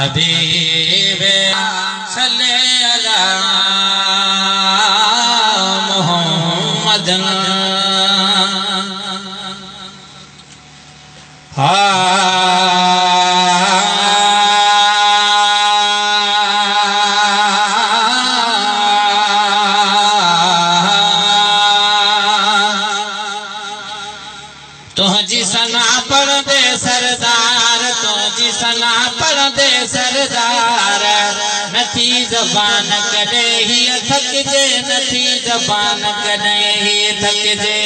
हबीब सल्ले अला मोहम्मद तुझी सना पर दे सरदार, तुझी सना पर दे सरदार, नथी ज़बान कदे ही थकजे, नथी ज़बान कदे ही थकजे।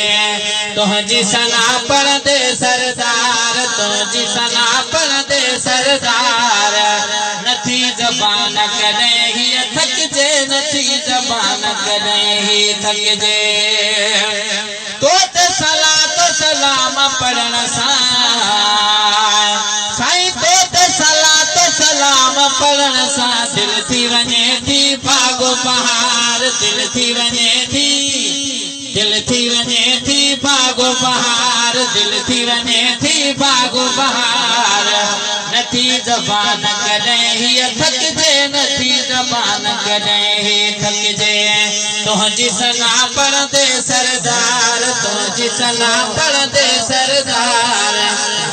तुझी सना पर दे सरदार, तुझी सना पर दे सरदार, नथी ज़बान कदे ही थकजे, नथी ज़बान कदे ही थकजे। तो सलात सलाम पढ़ण साईं, तो सलात सलाम पढ़ण सां दिल थी वञे थी भागो बहार, दिल थी वञे थी, दिल थी वञे थी भागो बहार, दिल थी वञे थी भागो बहार। नथी ज़बान कॾहिं ही थकजे, नथी ज़बान कॾहिं ही थकजे। तुझी सना पर दे सरदार, तुझी सना पर दे सरदार,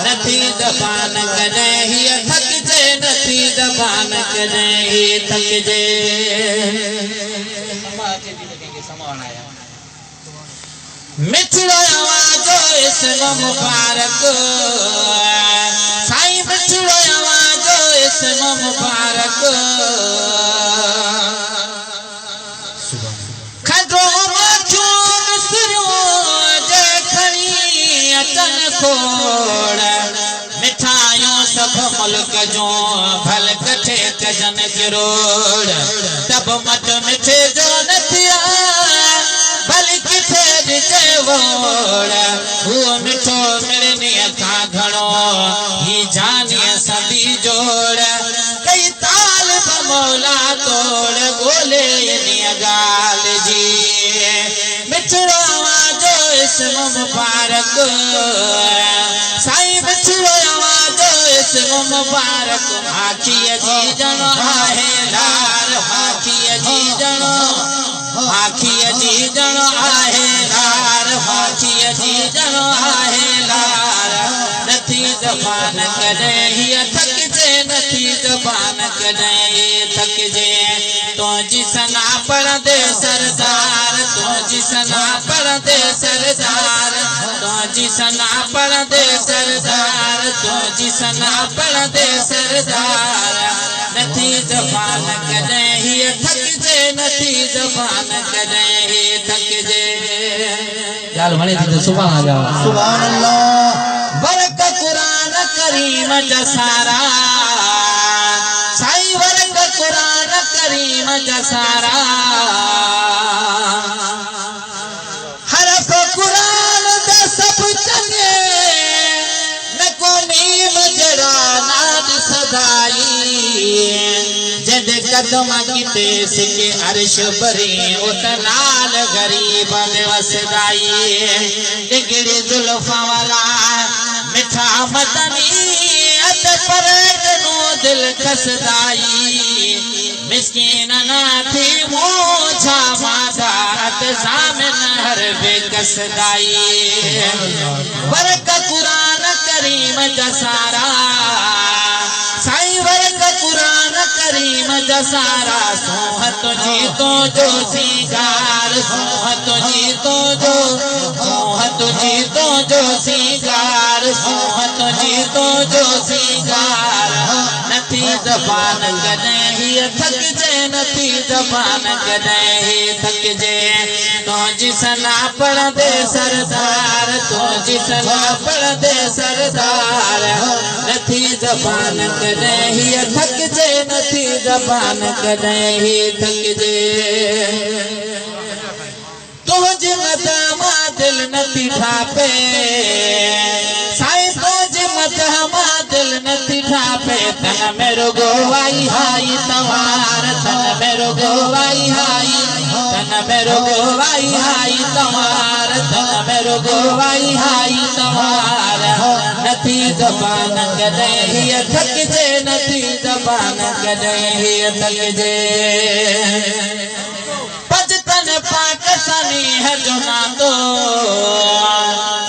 नथी ज़बान कॾहिं ही थकजे, नथी ज़बान कॾहिं ही थकजे। मिठड़ो आवाज़ो इस्म मुबारक साईं, मिठड़ो आवाज़ो इस्म मुबारक, खदो मचो मिसरियो जे खणी अचन खोड़, मिठाइयों सब मुल्क जो भल कठे कजन किरोड़, तब मत मिठे जो नथिया भल किथे ॾिजे वोड़। हुओ मिठो मिलनीअ खां घणो ही जानीअ सदी जोड़, कई ताल मौला तोड़ ॻोल्हे इन्हीअ ॻाल्हि जी। मिठड़ो आवाज़ो इस्म मुबारक साईं, मिठड़ो आवाज़ो इस्म मुबारक, आखीअ जी ॼणो आहे लार, आखीअ जी ॼणो, आखीअ जी ॼणो आहे लार, आखीअ जी ॼणो आहे लार। नथी ज़बान कॾहिं ही थकजे, नथी ज़बान कॾहिं ही थकजे। तुझी सना पर दे सरदार, तुझी सना पर दे सरदार, तुझी सना पर दे सरदार, तुझी सना पर दे सरदार, नथी ज़बान कॾहिं ही थकजे, नथी ज़बान कॾहिं ही थकजे। यार वणे थी सुभान अल्लाह, सुभान अल्लाह। बरक कुरान करीम जसारा साईं, बरक कुरान करीम जसारा, हरफ कुरान दे सब चंगे न को नीम जड़ा नाद सदाई। जद कदम किते सिके अर्श भरी उतनाल गरीब वसदाई। डिगड़ी जुल्फा वाला मिठा मदनी अत पर नो दिल खसदाई। मिस्कीन नाथी मोछा मादात सामन हर बेकसदाई। बरक कुरान करीम जसारा साईं, बरक कुरान करीम जसारा, सोहत जी तो जो सिंगार, सोहत जी तो जो, सोहत जी तो जो सिंगार, सोहत जी तो जो सिंगार। नथी ज़बान कॾहिं ही थकजे, नथी ज़बान कॾहिं ही थकजे। तुझी सना पर दे सरदार, तुझी सना पर दे सरदार, नथी ज़बान कॾहिं ही थकजे, नथी ज़बान कॾहिं ही थकजे। तुझे मदमा दिल नथी ठापे साईं, तुझे मदमा दिल नथी ठापे। तन मेरो गोवाई हाई तवार, तन मेरो गोवाई हाई, तन में रुगवाई हाई तवार तन में रुगवाई हाई तवार नथी ज़बान कॾहिं हीअ थकिजे नथी ज़बान कॾहिं हीअ थकिजे पजतन पाक सनीह जो नातो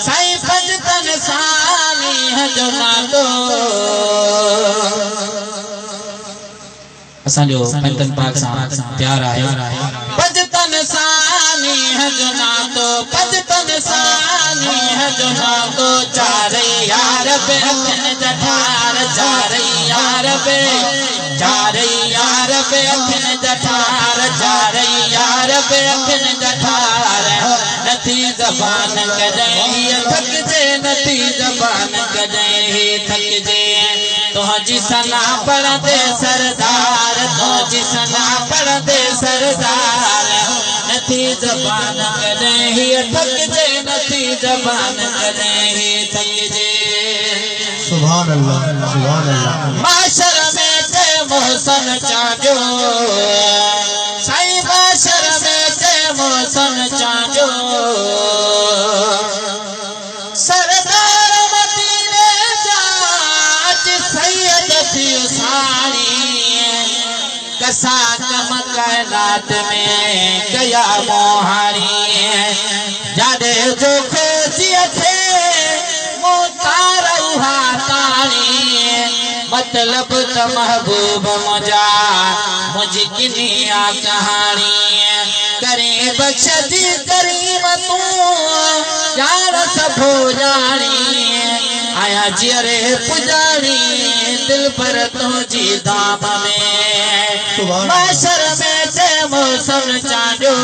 साईं पजतन सानीह जो नातो असांजो पंतन पाक सां प्यार आहे पजतन सानीह जो नातो पजतन सानीह जो नातो चारे यार पे अखियुनि जा ठार चारे यार पे अखियुनि जा ठार चारे यार पे अखियुनि जा ठार नथी ज़बान कॾहिं हीअ थकिजे नथी ज़बान कॾहिं हीअ थकिजे तुंहिंजी सना पढ़ंदे सरदार तुंहिंजी सना पढ़ंदे सरदार नथी ज़बान कॾहिं हीअ थकिजे नथी ज़बान कॾहिं हीअ थकिजे सुभान अल्लाह सुभान अल्लाह माशर में ते मोहसन चांजो साईं माशर में ते मोहसन चांजो सरदार मदीने जा अज सैयद थी साणी कसा कम कायनात में कया मोहाणी जाॾे जो खोजिय थे मोतार उहा ताणी मतलब त महबूब मुझा मुझी किनिया कहानी करे बख्श जी करीम तू यार सभो जानी आया जियरे पुजारी दिल पर तुझी धाम में माशर में ते मौसम चांजो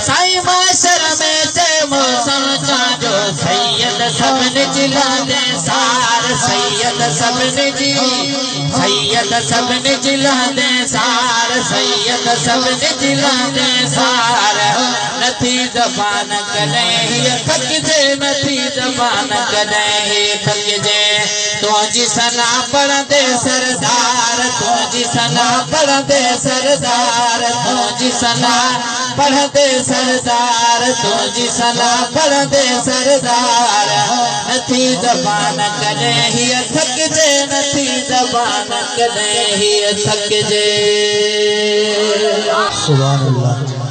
साईं माशर में ते मौसम चांजो सैयद सबन जिलाने सार सैयद सबन जिलाने सार सैयद सबन जिलाने सार नथी ज़बान कॾहिं हीअ थकिजे नथी ज़बान कॾहिं हीअ थकिजे तुंहिंजी सना पढ़ंदे सरदार तुंहिंजी सना पढ़ंदे सरदार तुंहिंजी सना पढ़ंदे सरदार तुंहिंजी सना पढ़ंदे सरदार नथी ज़बान कॾहिं हीअ थकिजे नथी ज़बान कॾहिं हीअ थकिजे सुभान अल्लाह